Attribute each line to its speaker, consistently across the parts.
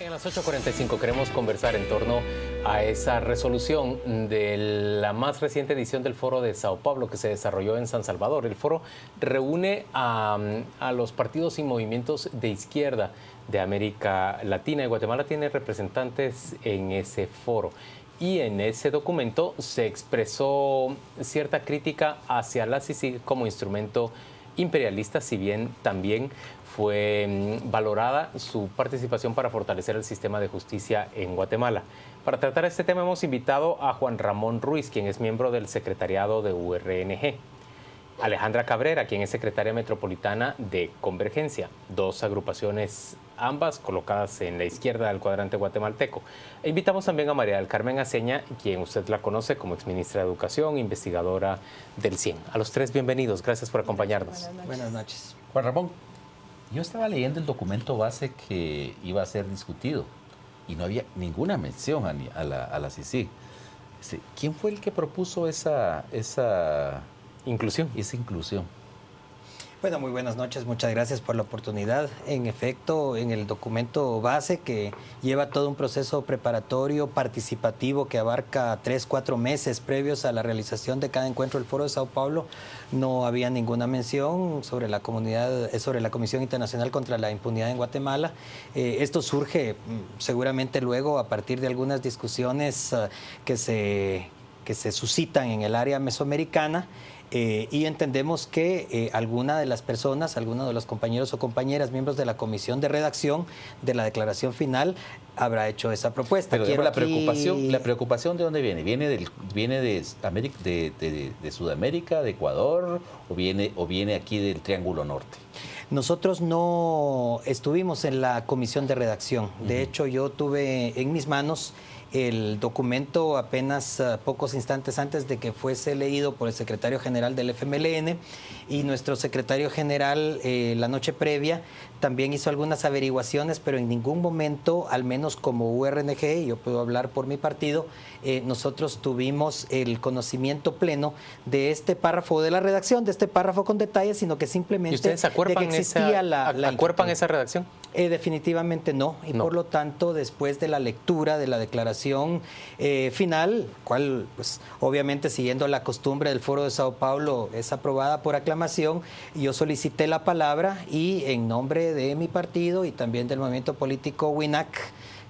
Speaker 1: A las 8:45 queremos conversar en torno a esa resolución de la más reciente edición del Foro de Sao Paulo que se desarrolló en San Salvador. El foro reúne a los partidos y movimientos de izquierda de América Latina, y Guatemala tiene representantes en ese foro. Y en ese documento se expresó cierta crítica hacia la CICIG como instrumento imperialista, si bien también fue valorada su participación para fortalecer el sistema de justicia en Guatemala. Para tratar este tema hemos invitado a Juan Ramón Ruiz, quien es miembro del secretariado de URNG, Alejandra Cabrera, quien es secretaria metropolitana de Convergencia, dos agrupaciones ambas colocadas en la izquierda del cuadrante guatemalteco. E invitamos también a María del Carmen Aceña, quien usted la conoce como exministra de Educación, investigadora del CIEN. A los tres, bienvenidos. Gracias por acompañarnos.
Speaker 2: Buenas noches.
Speaker 3: Juan Ramón, yo estaba leyendo el documento base que iba a ser discutido y no había ninguna mención a la CICIG. ¿Quién fue el que propuso esa inclusión?
Speaker 2: Bueno, muy buenas noches, muchas gracias por la oportunidad. En efecto, en el documento base, que lleva todo un proceso preparatorio, participativo, que abarca 3-4 meses previos a la realización de cada encuentro del Foro de Sao Paulo, no había ninguna mención sobre la Comisión Internacional contra la Impunidad en Guatemala. Esto surge seguramente luego a partir de algunas discusiones que se suscitan en el área mesoamericana. Y entendemos que alguna de las personas, algunos de los compañeros o compañeras, miembros de la comisión de redacción de la declaración final, habrá hecho esa propuesta.
Speaker 3: Pero la preocupación ¿de dónde viene? ¿Viene de Sudamérica, de Ecuador, o viene aquí del Triángulo Norte?
Speaker 2: Nosotros no estuvimos en la comisión de redacción. De hecho, yo tuve en mis manos el documento apenas pocos instantes antes de que fuese leído por el secretario general del FMLN, y nuestro secretario general la noche previa también hizo algunas averiguaciones, pero en ningún momento, al menos como URNG, y yo puedo hablar por mi partido, nosotros tuvimos el conocimiento pleno de este párrafo de la redacción, de este párrafo con detalles, sino que simplemente
Speaker 1: ¿Y ustedes acuerpan esa redacción?
Speaker 2: Definitivamente no, y por lo tanto, después de la lectura de la declaración final, cual pues obviamente siguiendo la costumbre del Foro de Sao Paulo es aprobada por aclamación, yo solicité la palabra y en nombre de mi partido y también del movimiento político WINAC,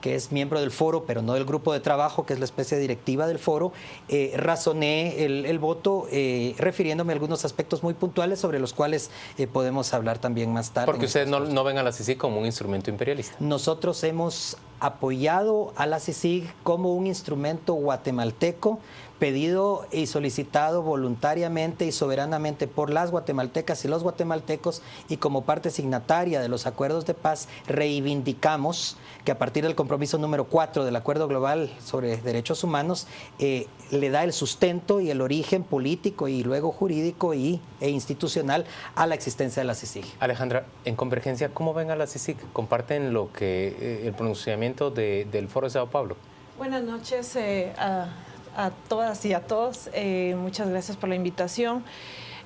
Speaker 2: que es miembro del foro, pero no del grupo de trabajo, que es la especie directiva del foro, razoné el voto refiriéndome a algunos aspectos muy puntuales sobre los cuales podemos hablar también más tarde.
Speaker 1: Porque ustedes no ven a la CICIG como un instrumento imperialista.
Speaker 2: Nosotros hemos apoyado a la CICIG como un instrumento guatemalteco, pedido y solicitado voluntariamente y soberanamente por las guatemaltecas y los guatemaltecos, y como parte signataria de los acuerdos de paz reivindicamos que a partir del compromiso número 4 del Acuerdo Global sobre Derechos Humanos le da el sustento y el origen político y luego jurídico e institucional a la existencia de la CICIG.
Speaker 1: Alejandra, en Convergencia, ¿cómo ven a la CICIG? ¿Comparten lo que el pronunciamiento del Foro de Sao Paulo?
Speaker 4: Buenas noches a todas y a todos. Muchas gracias por la invitación.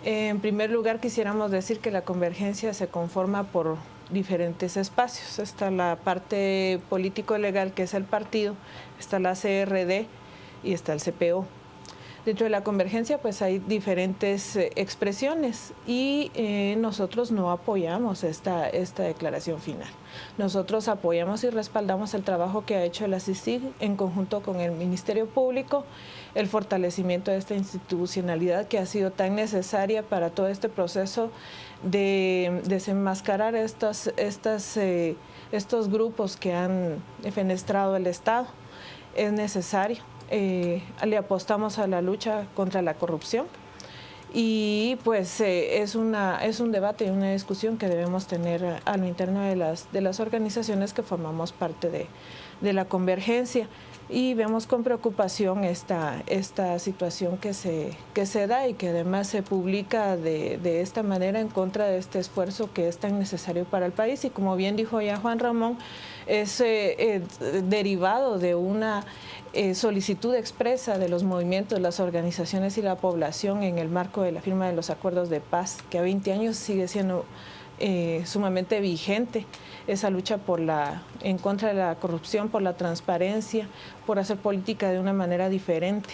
Speaker 4: En primer lugar, quisiéramos decir que la Convergencia se conforma por diferentes espacios. Está la parte político-legal, que es el partido, está la CRD y está el CPO. Dentro de la Convergencia pues hay diferentes expresiones y nosotros no apoyamos esta declaración final. Nosotros apoyamos y respaldamos el trabajo que ha hecho la CICIG en conjunto con el Ministerio Público, el fortalecimiento de esta institucionalidad que ha sido tan necesaria para todo este proceso de desenmascarar estos grupos que han defenestrado el Estado. Es necesario. Le apostamos a la lucha contra la corrupción y pues es un debate y una discusión que debemos tener a lo interno de las organizaciones que formamos parte de la Convergencia, y vemos con preocupación esta situación que se da y que además se publica de esta manera en contra de este esfuerzo que es tan necesario para el país, y como bien dijo ya Juan Ramón, es derivado de una solicitud expresa de los movimientos, las organizaciones y la población en el marco de la firma de los acuerdos de paz, que a 20 años sigue siendo sumamente vigente esa lucha en contra de la corrupción, por la transparencia, por hacer política de una manera diferente.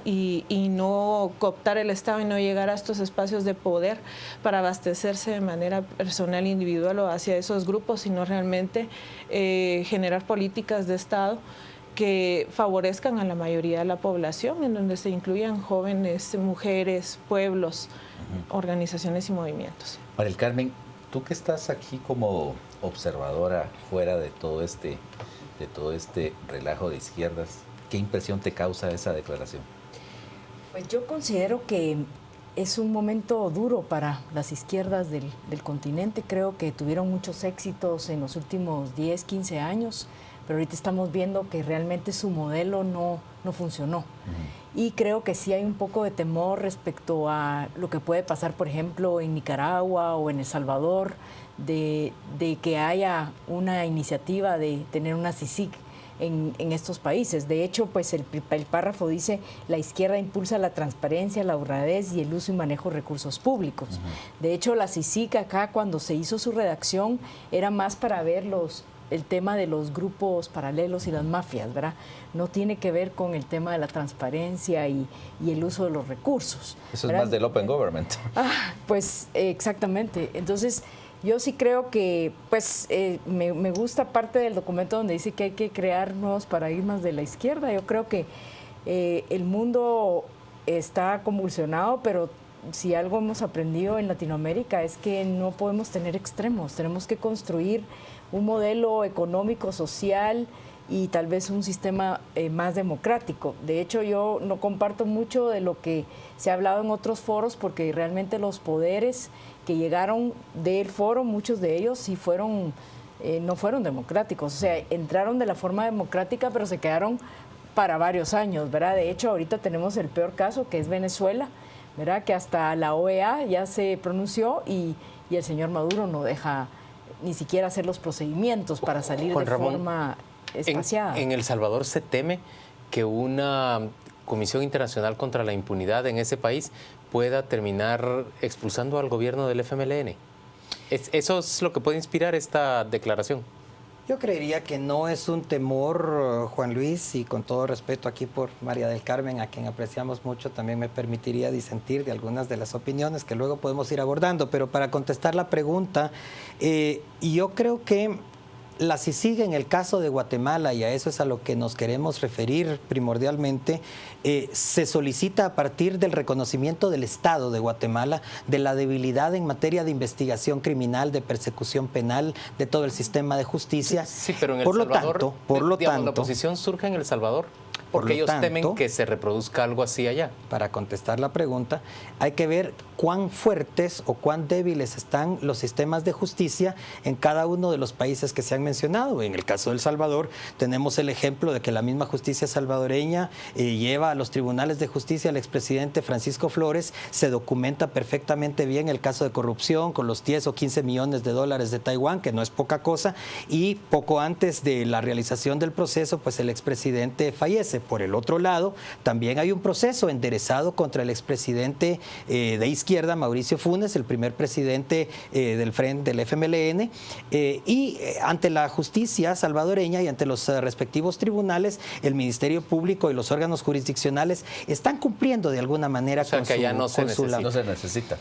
Speaker 4: Y no cooptar el Estado y no llegar a estos espacios de poder para abastecerse de manera personal, individual o hacia esos grupos, sino realmente generar políticas de Estado que favorezcan a la mayoría de la población, en donde se incluyan jóvenes, mujeres, pueblos, organizaciones y movimientos.
Speaker 3: María del Carmen, tú que estás aquí como observadora fuera de todo este relajo de izquierdas, ¿qué impresión te causa esa declaración?
Speaker 5: Pues yo considero que es un momento duro para las izquierdas del continente. Creo que tuvieron muchos éxitos en los últimos 10, 15 años, pero ahorita estamos viendo que realmente su modelo no funcionó. Y creo que sí hay un poco de temor respecto a lo que puede pasar, por ejemplo, en Nicaragua o en El Salvador, de que haya una iniciativa de tener una CICIG en estos países. De hecho, pues el párrafo dice: la izquierda impulsa la transparencia, la honradez y el uso y manejo de recursos públicos. De hecho, la CICIG acá, cuando se hizo su redacción, era más para ver el tema de los grupos paralelos y las mafias, ¿verdad? No tiene que ver con el tema de la transparencia y el uso de los recursos.
Speaker 3: Eso
Speaker 5: ¿verdad?
Speaker 3: Es más del Open Government.
Speaker 5: Pues exactamente. Entonces, yo sí creo que, pues, me gusta parte del documento donde dice que hay que crear nuevos paradigmas de la izquierda. Yo creo que el mundo está convulsionado, pero si algo hemos aprendido en Latinoamérica es que no podemos tener extremos. Tenemos que construir un modelo económico, social y tal vez un sistema más democrático. De hecho, yo no comparto mucho de lo que se ha hablado en otros foros, porque realmente los poderes que llegaron del foro, muchos de ellos sí no fueron democráticos. O sea, entraron de la forma democrática, pero se quedaron para varios años, ¿verdad? De hecho, ahorita tenemos el peor caso, que es Venezuela, ¿verdad? Que hasta la OEA ya se pronunció y el señor Maduro no deja ni siquiera hacer los procedimientos para salir de forma espaciada.
Speaker 1: En El Salvador se teme que una Comisión Internacional contra la Impunidad en ese país pueda terminar expulsando al gobierno del FMLN. ¿Eso es lo que puede inspirar esta declaración?
Speaker 2: Yo creería que no es un temor, Juan Luis, y con todo respeto aquí por María del Carmen, a quien apreciamos mucho, también me permitiría disentir de algunas de las opiniones que luego podemos ir abordando. Pero para contestar la pregunta, yo creo que la CICIG en el caso de Guatemala, y a eso es a lo que nos queremos referir primordialmente, se solicita a partir del reconocimiento del Estado de Guatemala de la debilidad en materia de investigación criminal, de persecución penal, de todo el sistema de justicia.
Speaker 1: Sí, pero en El
Speaker 2: Salvador,
Speaker 1: la oposición surge en El Salvador porque ellos temen que se reproduzca algo así allá.
Speaker 2: Para contestar la pregunta, hay que ver cuán fuertes o cuán débiles están los sistemas de justicia en cada uno de los países que se han mencionado. En el caso de El Salvador, tenemos el ejemplo de que la misma justicia salvadoreña lleva a los tribunales de justicia al expresidente Francisco Flores. Se documenta perfectamente bien el caso de corrupción con los 10 o 15 millones de dólares de Taiwán, que no es poca cosa, y poco antes de la realización del proceso, pues el expresidente fallece. Por el otro lado, también hay un proceso enderezado contra el expresidente de izquierda, Mauricio Funes, el primer presidente del Frente del FMLN, y ante la justicia salvadoreña y ante los respectivos tribunales, el Ministerio Público y los órganos jurisdiccionales están cumpliendo de alguna manera con su labor.
Speaker 3: No se necesita.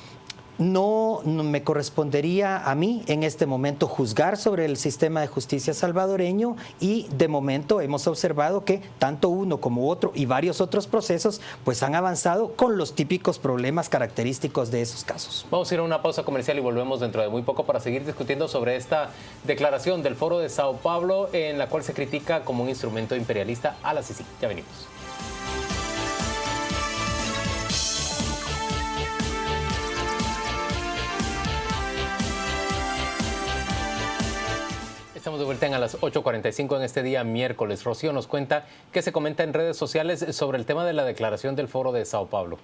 Speaker 2: No me correspondería a mí en este momento juzgar sobre el sistema de justicia salvadoreño, y de momento hemos observado que tanto uno como otro y varios otros procesos pues han avanzado con los típicos problemas característicos de esos casos.
Speaker 1: Vamos a ir a una pausa comercial y volvemos dentro de muy poco para seguir discutiendo sobre esta declaración del Foro de Sao Paulo, en la cual se critica como un instrumento imperialista a la CICIG. Ya venimos. Estamos de vuelta a las 8:45 en este día miércoles. Rocío nos cuenta qué se comenta en redes sociales sobre el tema de la declaración del Foro de Sao Paulo.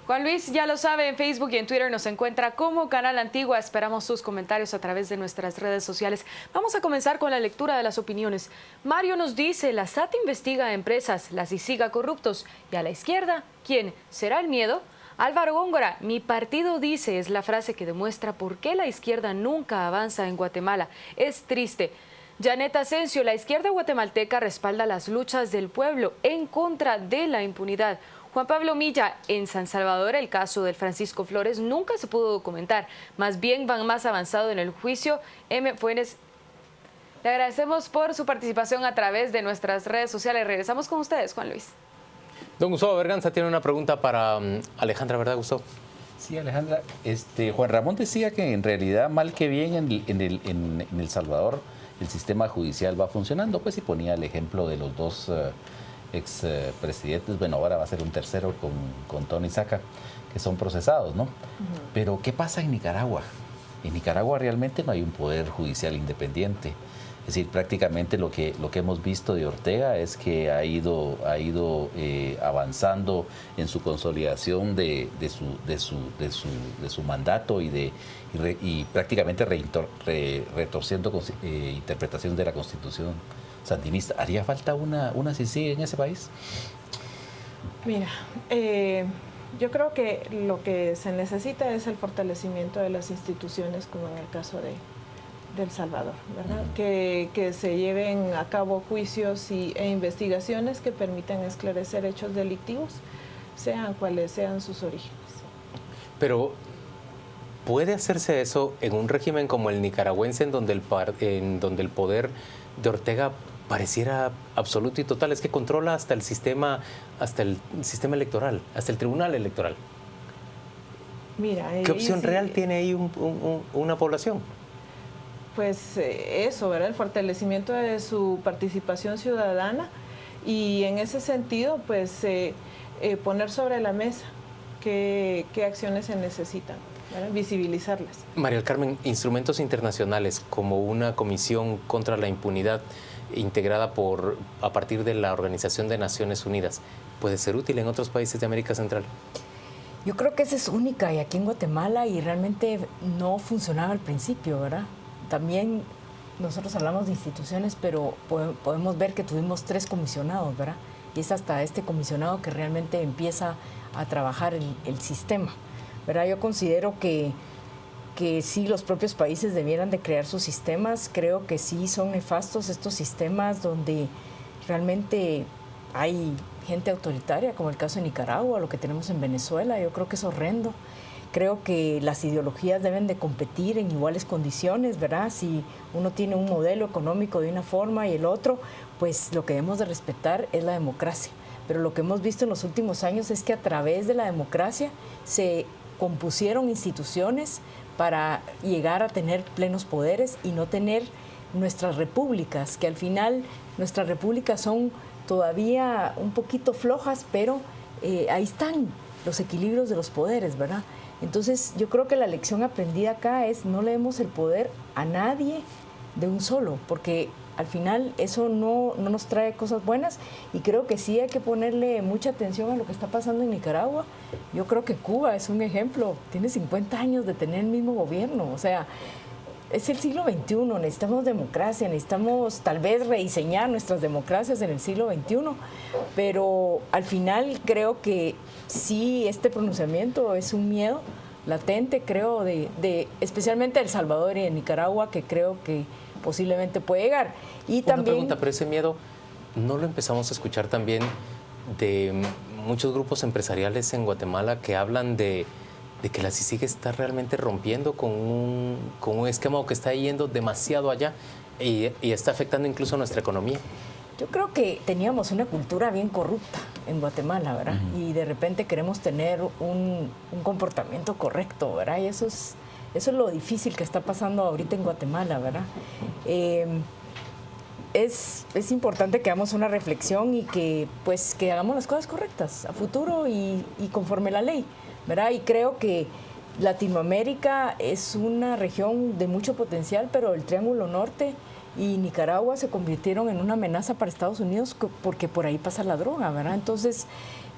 Speaker 6: Juan Luis, ya lo sabe, en Facebook y en Twitter nos encuentra como Canal Antigua. Esperamos sus comentarios a través de nuestras redes sociales. Vamos a comenzar con la lectura de las opiniones. Mario nos dice: la SAT investiga a empresas, la CICIG a corruptos, y a la izquierda, ¿quién? ¿Será el miedo? Álvaro Góngora, mi partido dice, es la frase que demuestra por qué la izquierda nunca avanza en Guatemala. Es triste. Janet Asensio, la izquierda guatemalteca respalda las luchas del pueblo en contra de la impunidad. Juan Pablo Milla, en San Salvador el caso del Francisco Flores nunca se pudo documentar, más bien van más avanzado en el juicio. M. Fuentes, le agradecemos por su participación a través de nuestras redes sociales. Regresamos con ustedes, Juan Luis.
Speaker 1: Don Gustavo Berganza tiene una pregunta para Alejandra, ¿verdad, Gustavo?
Speaker 3: Sí, Alejandra. Juan Ramón decía que en realidad, mal que bien, en El Salvador el sistema judicial va funcionando, pues, y ponía el ejemplo de los dos expresidentes, bueno, ahora va a ser un tercero con Tony Saca, que son procesados, ¿no? Pero, ¿qué pasa en Nicaragua? En Nicaragua realmente no hay un poder judicial independiente. Es decir, prácticamente lo que hemos visto de Ortega es que ha ido avanzando en su consolidación de su mandato y prácticamente retorciendo interpretación de la Constitución sandinista. ¿Haría falta una CICIG en ese país?
Speaker 4: Mira, yo creo que lo que se necesita es el fortalecimiento de las instituciones, como en el caso de El Salvador, ¿verdad? Que se lleven a cabo juicios e investigaciones que permitan esclarecer hechos delictivos, sean cuales sean sus orígenes.
Speaker 1: Pero, ¿puede hacerse eso en un régimen como el nicaragüense, en donde el poder de Ortega pareciera absoluto y total? Es que controla hasta el sistema electoral, hasta el tribunal electoral.
Speaker 4: Mira,
Speaker 1: ¿qué opción real tiene ahí una población?
Speaker 4: Pues eso, ¿verdad? El fortalecimiento de su participación ciudadana y en ese sentido, pues poner sobre la mesa qué acciones se necesitan, ¿verdad? Visibilizarlas.
Speaker 1: María del Carmen, instrumentos internacionales como una comisión contra la impunidad integrada a partir de la Organización de Naciones Unidas, ¿puede ser útil en otros países de América Central?
Speaker 5: Yo creo que esa es única y aquí en Guatemala y realmente no funcionaba al principio, ¿verdad? También nosotros hablamos de instituciones, pero podemos ver que tuvimos 3 comisionados, ¿verdad? Y es hasta este comisionado que realmente empieza a trabajar el sistema, ¿verdad? Yo considero que sí, los propios países debieran de crear sus sistemas. Creo que sí son nefastos estos sistemas donde realmente hay gente autoritaria, como el caso de Nicaragua, lo que tenemos en Venezuela. Yo creo que es horrendo. Creo que las ideologías deben de competir en iguales condiciones, ¿verdad? Si uno tiene un modelo económico de una forma y el otro, pues lo que debemos de respetar es la democracia. Pero lo que hemos visto en los últimos años es que a través de la democracia se compusieron instituciones para llegar a tener plenos poderes y no tener nuestras repúblicas, que al final nuestras repúblicas son todavía un poquito flojas, pero ahí están los equilibrios de los poderes, ¿verdad? Entonces, yo creo que la lección aprendida acá es no le demos el poder a nadie de un solo, porque al final eso no nos trae cosas buenas y creo que sí hay que ponerle mucha atención a lo que está pasando en Nicaragua. Yo creo que Cuba es un ejemplo, tiene 50 años de tener el mismo gobierno, o sea, es el siglo XXI, necesitamos democracia, necesitamos tal vez rediseñar nuestras democracias en el siglo XXI, pero al final creo que sí, este pronunciamiento es un miedo latente, creo, especialmente de El Salvador y de Nicaragua, que creo que posiblemente puede llegar. Y
Speaker 1: una pregunta, pero ese miedo, ¿no lo empezamos a escuchar también de muchos grupos empresariales en Guatemala que hablan de que la CICIG está realmente rompiendo con un esquema que está yendo demasiado allá y está afectando incluso nuestra economía?
Speaker 5: Yo creo que teníamos una cultura bien corrupta en Guatemala, ¿verdad? Y de repente queremos tener un comportamiento correcto, ¿verdad? Y eso es lo difícil que está pasando ahorita en Guatemala, ¿verdad? Es importante que hagamos una reflexión y que hagamos las cosas correctas a futuro y conforme la ley, ¿verdad? Y creo que Latinoamérica es una región de mucho potencial, pero el Triángulo Norte y Nicaragua se convirtieron en una amenaza para Estados Unidos porque por ahí pasa la droga, ¿verdad? Entonces,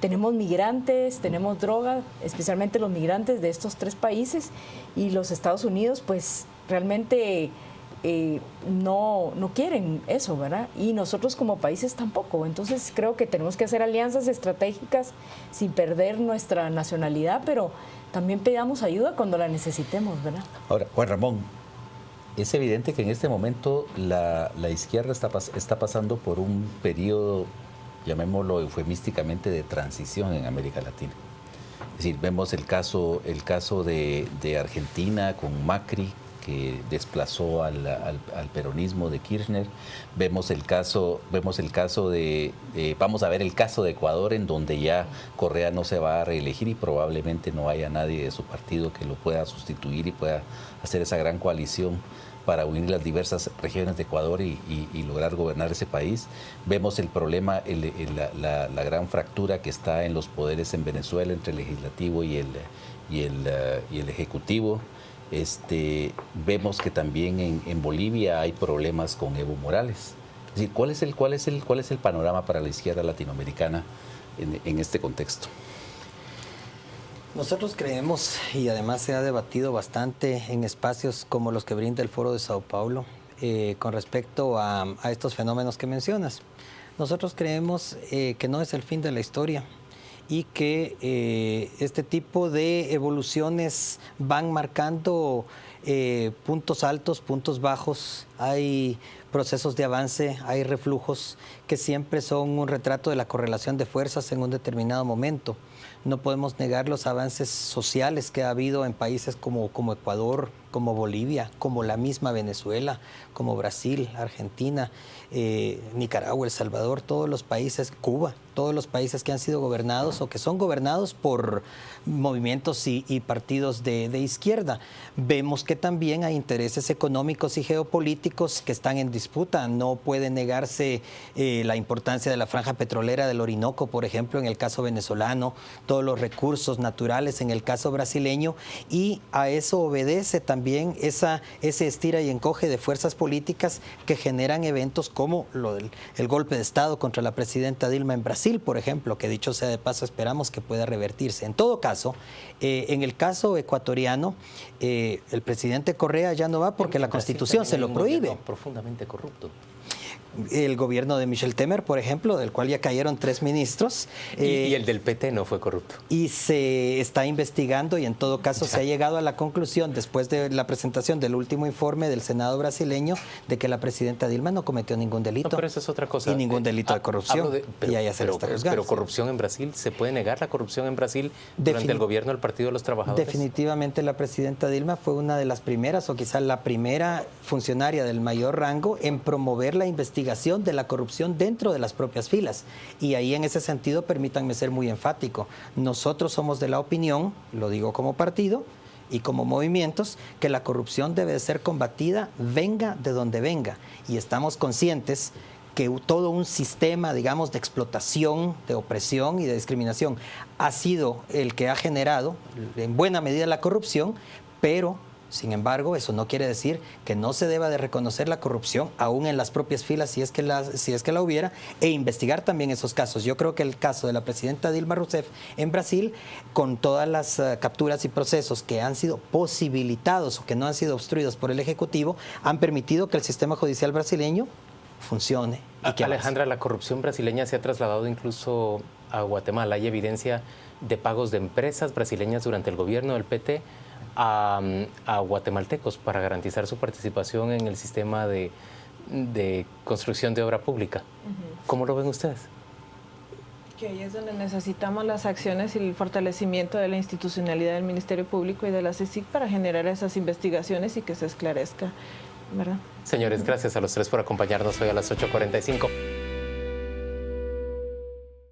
Speaker 5: tenemos migrantes, tenemos droga, especialmente los migrantes de estos 3 países, y los Estados Unidos, pues, realmente no quieren eso, ¿verdad? Y nosotros como países tampoco. Entonces creo que tenemos que hacer alianzas estratégicas sin perder nuestra nacionalidad, pero también pidamos ayuda cuando la necesitemos, ¿verdad?
Speaker 3: Ahora, Juan Ramón, es evidente que en este momento la izquierda está pasando por un periodo, llamémoslo eufemísticamente, de transición en América Latina. Es decir, vemos el caso de Argentina con Macri, que desplazó al peronismo de Kirchner. Vamos a ver el caso de Ecuador, en donde ya Correa no se va a reelegir y probablemente no haya nadie de su partido que lo pueda sustituir y pueda hacer esa gran coalición para unir las diversas regiones de Ecuador y lograr gobernar ese país. Vemos el problema, la gran fractura que está en los poderes en Venezuela entre el legislativo y el ejecutivo. Vemos que también en Bolivia hay problemas con Evo Morales. Es decir, ¿cuál es el panorama para la izquierda latinoamericana en este contexto?
Speaker 2: Nosotros creemos, y además se ha debatido bastante en espacios como los que brinda el Foro de Sao Paulo, con respecto a estos fenómenos que mencionas. Nosotros creemos que no es el fin de la historia y que este tipo de evoluciones van marcando puntos altos, puntos bajos. Hay procesos de avance, hay reflujos que siempre son un retrato de la correlación de fuerzas en un determinado momento. No podemos negar los avances sociales que ha habido en países como Ecuador, como Bolivia, como la misma Venezuela, como Brasil, Argentina, Nicaragua, El Salvador, todos los países, Cuba, todos los países que han sido gobernados o que son gobernados por movimientos y partidos de izquierda. Vemos que también hay intereses económicos y geopolíticos que están en disputa. No puede negarse la importancia de la franja petrolera del Orinoco, por ejemplo, en el caso venezolano, todos los recursos naturales en el caso brasileño, y a eso obedece también ese estira y encoge de fuerzas políticas que generan eventos como el golpe de Estado contra la presidenta Dilma en Brasil, por ejemplo, que dicho sea de paso esperamos que pueda revertirse. En todo caso, en el caso ecuatoriano, el presidente Correa ya no va porque la Constitución se lo prohíbe.
Speaker 1: Profundamente corrupto.
Speaker 2: El gobierno de Michel Temer, por ejemplo, del cual ya cayeron 3 ministros.
Speaker 1: Y el del PT no fue corrupto.
Speaker 2: Y se está investigando y en todo caso se ha llegado a la conclusión, después de la presentación del último informe del Senado brasileño, de que la presidenta Dilma no cometió ningún delito.
Speaker 1: No, pero eso es otra cosa.
Speaker 2: Y ningún delito de corrupción. Y ahí se está juzgando.
Speaker 1: Pero corrupción en Brasil, ¿se puede negar la corrupción en Brasil durante el gobierno del Partido de los Trabajadores?
Speaker 2: Definitivamente la presidenta Dilma fue una de las primeras, o quizás la primera funcionaria del mayor rango en promover la investigación de la corrupción dentro de las propias filas. Y ahí en ese sentido, permítanme ser muy enfático, nosotros somos de la opinión, lo digo como partido y como movimientos, que la corrupción debe ser combatida venga de donde venga. Y estamos conscientes que todo un sistema, digamos, de explotación, de opresión y de discriminación ha sido el que ha generado en buena medida la corrupción, pero sin embargo, eso no quiere decir que no se deba de reconocer la corrupción, aún en las propias filas, si es que la hubiera, e investigar también esos casos. Yo creo que el caso de la presidenta Dilma Rousseff en Brasil, con todas las capturas y procesos que han sido posibilitados o que no han sido obstruidos por el Ejecutivo, han permitido que el sistema judicial brasileño funcione.
Speaker 1: Alejandra, la corrupción brasileña se ha trasladado incluso a Guatemala. Hay evidencia de pagos de empresas brasileñas durante el gobierno del PT a guatemaltecos para garantizar su participación en el sistema de construcción de obra pública. ¿Cómo lo ven ustedes?
Speaker 4: Que ahí es donde necesitamos las acciones y el fortalecimiento de la institucionalidad del Ministerio Público y de la CICIG para generar esas investigaciones y que se esclarezca, ¿verdad?
Speaker 1: Señores, gracias a los tres por acompañarnos hoy a las 8:45.